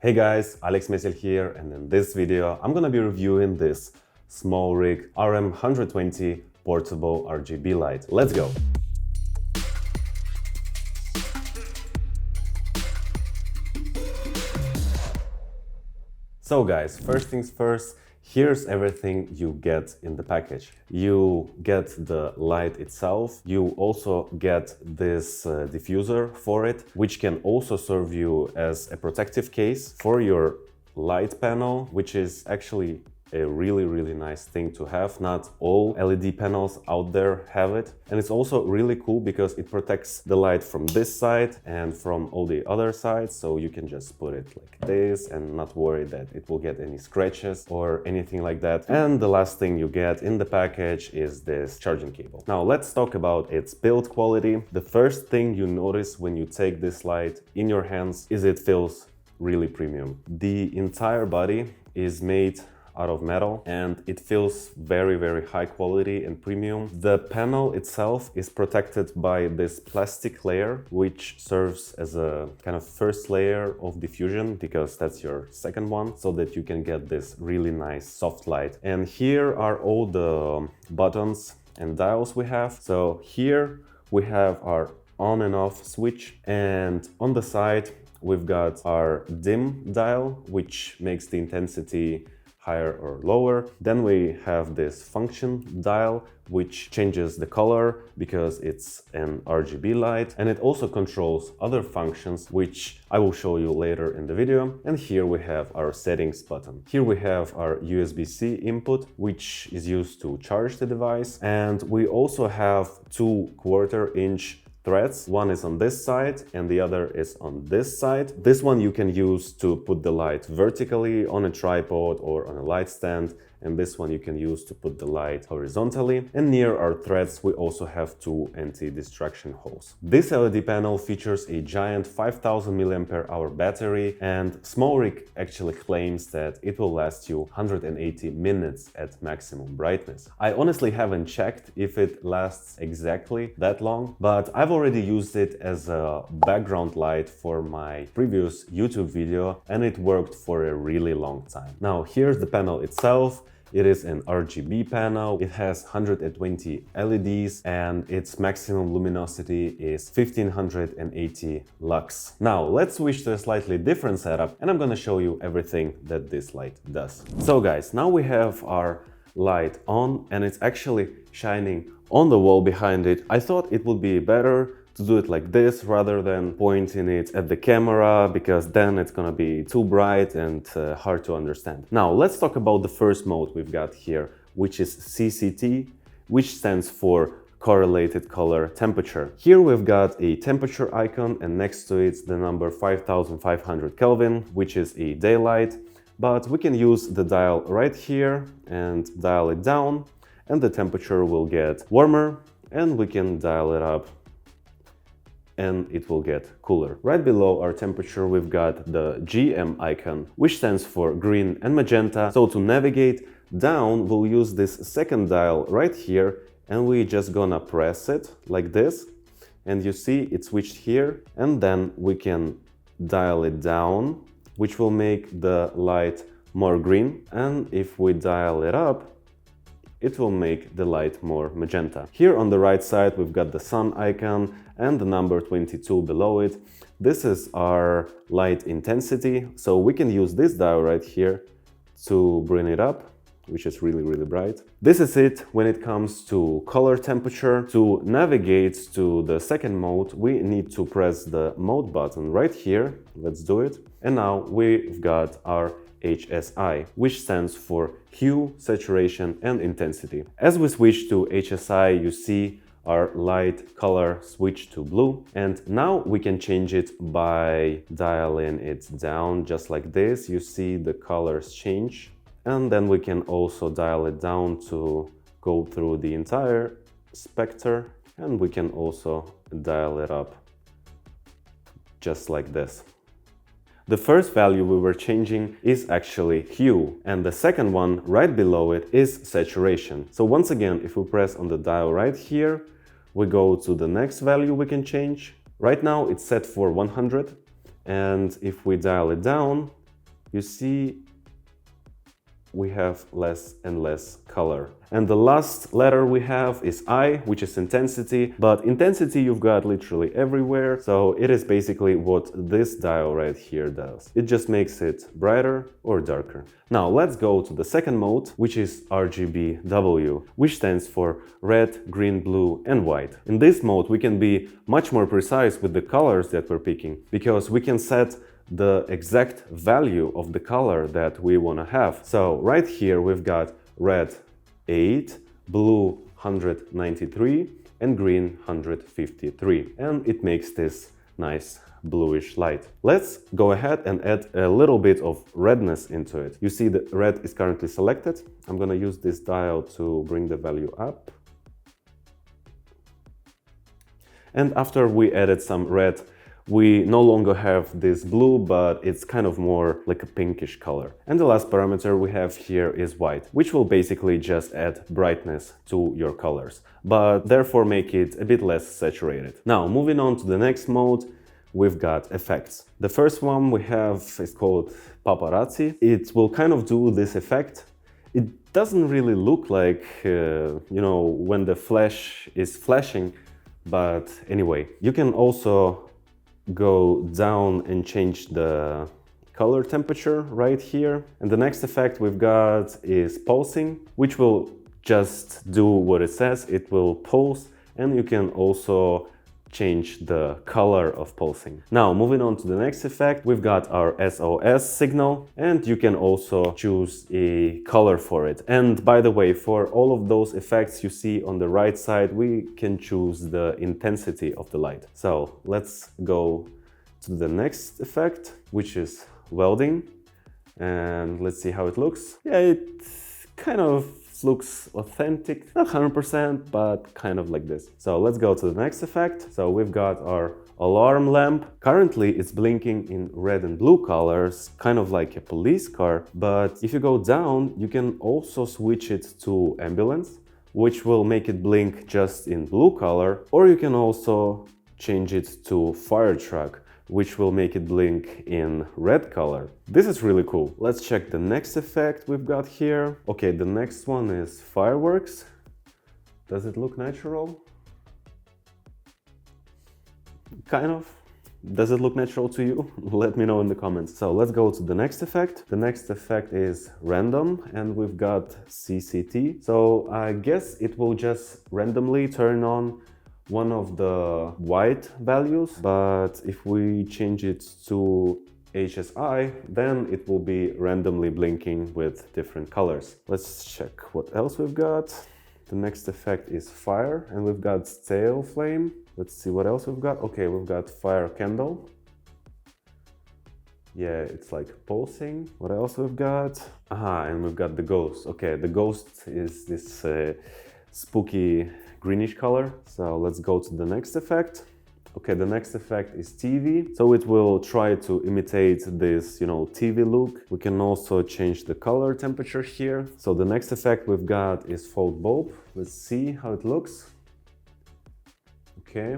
Hey guys, Alex Mesel here, and in this video I'm gonna be reviewing this Smallrig RM120 portable RGB light. Let's go! So guys, first things first, here's everything you get in the package. You get the light itself, you also get this diffuser for it, which can also serve you as a protective case for your light panel, which is actually a really nice thing to have. Not all LED panels out there have it, and it's also really cool because it protects the light from this side and from all the other sides, so you can just put it like this and not worry that it will get any scratches or anything like that. And the last thing you get in the package is this charging cable. Now let's talk about its build quality. The first thing you notice when you take this light in your hands is it feels really premium. The entire body is made out of metal and it feels very high quality and premium. The panel itself is protected by this plastic layer, which serves as a kind of first layer of diffusion because that's your second one, so that you can get this really nice soft light. And here are all the buttons and dials we have. So here we have our on and off switch, and on the side we've got our dim dial, which makes the intensity higher or lower. Then we have this function dial, which changes the color because it's an RGB light, and it also controls other functions, which I will show you later in the video. And here we have our settings button. Here we have our USB-C input, which is used to charge the device, and we also have 2 1/4-inch threads. One is on this side and the other is on this side. This one you can use to put the light vertically on a tripod or on a light stand, and this one you can use to put the light horizontally. And near our threads we also have 2 anti-distraction holes. This LED panel features a giant 5000 mAh battery, and Smallrig actually claims that it will last you 180 minutes at maximum brightness. I honestly haven't checked if it lasts exactly that long, but I've already used it as a background light for my previous YouTube video and it worked for a really long time. Now here's the panel itself. It is an RGB panel. It has 120 LEDs and its maximum luminosity is 1580 lux. Now let's switch to a slightly different setup and I'm gonna show you everything that this light does. So guys, now we have our light on and it's actually shining on the wall behind it. I thought it would be better to do it like this rather than pointing it at the camera, because then it's gonna be too bright and hard to understand. Now let's talk about the first mode we've got here, which is CCT, which stands for correlated color temperature. Here we've got a temperature icon and next to it the number 5500 Kelvin, which is a daylight, but we can use the dial right here and dial it down and the temperature will get warmer, and we can dial it up and it will get cooler. Right below our temperature we've got the GM icon, which stands for green and magenta. So to navigate down we'll use this second dial right here and we just gonna press it like this, and you see it switched here, and then we can dial it down, which will make the light more green, and if we dial it up it will make the light more magenta. Here on the right side we've got the sun icon and the number 22 below it. This is our light intensity, so we can use this dial right here to bring it up, which is really bright. This is it when it comes to color temperature. To navigate to the second mode we need to press the mode button right here. Let's do it. And now we've got our HSI, which stands for hue, saturation and intensity. As we switch to HSI, you see our light color switch to blue, and now we can change it by dialing it down just like this. You see the colors change, and then we can also dial it down to go through the entire spectrum, and we can also dial it up just like this. The first value we were changing is actually hue, and the second one right below it is saturation. So once again, if we press on the dial right here, we go to the next value we can change. Right now it's set for 100, and if we dial it down, you see we have less and less color. And the last letter we have is I, which is intensity, but intensity you've got literally everywhere, so it is basically what this dial right here does. It just makes it brighter or darker. Now let's go to the second mode, which is RGBW, which stands for red, green, blue and white. In this mode we can be much more precise with the colors that we're picking, because we can set the exact value of the color that we want to have. So right here we've got red 8, blue 193 and green 153, and it makes this nice bluish light. Let's go ahead and add a little bit of redness into it. You see the red is currently selected. I'm gonna use this dial to bring the value up. And after we added some red, we no longer have this blue, but it's kind of more like a pinkish color. And the last parameter we have here is white, which will basically just add brightness to your colors, but therefore make it a bit less saturated. Now, moving on to the next mode, we've got effects. The first one we have is called paparazzi. It will kind of do this effect. It doesn't really look like, you know, when the flash is flashing, but anyway, you can also go down and change the color temperature right here. And the next effect we've got is pulsing, which will just do what it says. It will pulse, and you can also change the color of pulsing. Now, moving on to the next effect, we've got our SOS signal, and you can also choose a color for it. And by the way, for all of those effects you see on the right side, we can choose the intensity of the light. So let's go to the next effect, which is welding, and let's see how it looks. Yeah, it kind of looks authentic, not 100%, but kind of like this. So let's go to the next effect. So we've got our alarm lamp. Currently it's blinking in red and blue colors, kind of like a police car. But if you go down, you can also switch it to ambulance, which will make it blink just in blue color, or you can also change it to fire truck, which will make it blink in red color. This is really cool. Let's check the next effect we've got here. Okay, the next one is fireworks. Does it look natural? Kind of. Does it look natural to you? Let me know in the comments. So let's go to the next effect. The next effect is random, and we've got CCT. So I guess it will just randomly turn on one of the white values, but if we change it to HSI, then it will be randomly blinking with different colors. Let's check what else we've got. The next effect is fire, and we've got tail flame. Let's see what else we've got. Okay, we've got fire candle. Yeah, it's like pulsing. What else we've got? Aha, and we've got the ghost. Okay, the ghost is this spooky greenish color. So let's go to the next effect. Okay, the next effect is TV. So it will try to imitate this, you know, TV look. We can also change the color temperature here. So the next effect we've got is fault bulb. Let's see how it looks. Okay.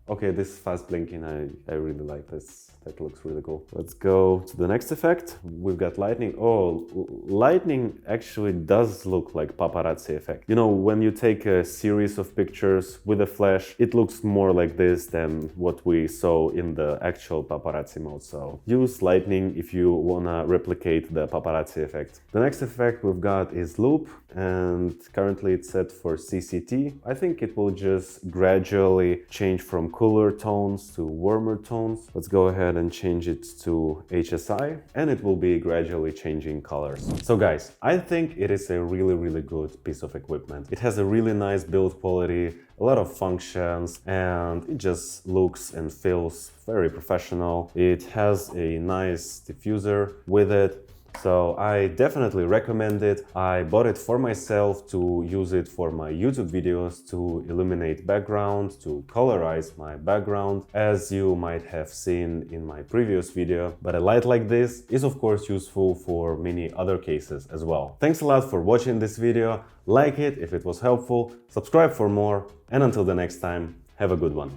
Okay, this fast blinking, I really like this. That looks really cool. Let's go to the next effect. We've got lightning. Oh, lightning actually does look like paparazzi effect. You know, when you take a series of pictures with a flash, it looks more like this than what we saw in the actual paparazzi mode. So use lightning if you wanna replicate the paparazzi effect. The next effect we've got is loop, and currently it's set for CCT. I think it will just gradually change from cooler tones to warmer tones. Let's go ahead and change it to HSI, and it will be gradually changing colors. So guys, I think it is a really good piece of equipment. It has a really nice build quality, a lot of functions, and it just looks and feels very professional. It has a nice diffuser with it. So I definitely recommend it. I bought it for myself to use it for my YouTube videos, to illuminate background, to colorize my background, as you might have seen in my previous video. But a light like this is of course useful for many other cases as well. Thanks a lot for watching this video. Like it if it was helpful, subscribe for more, and until the next time, have a good one.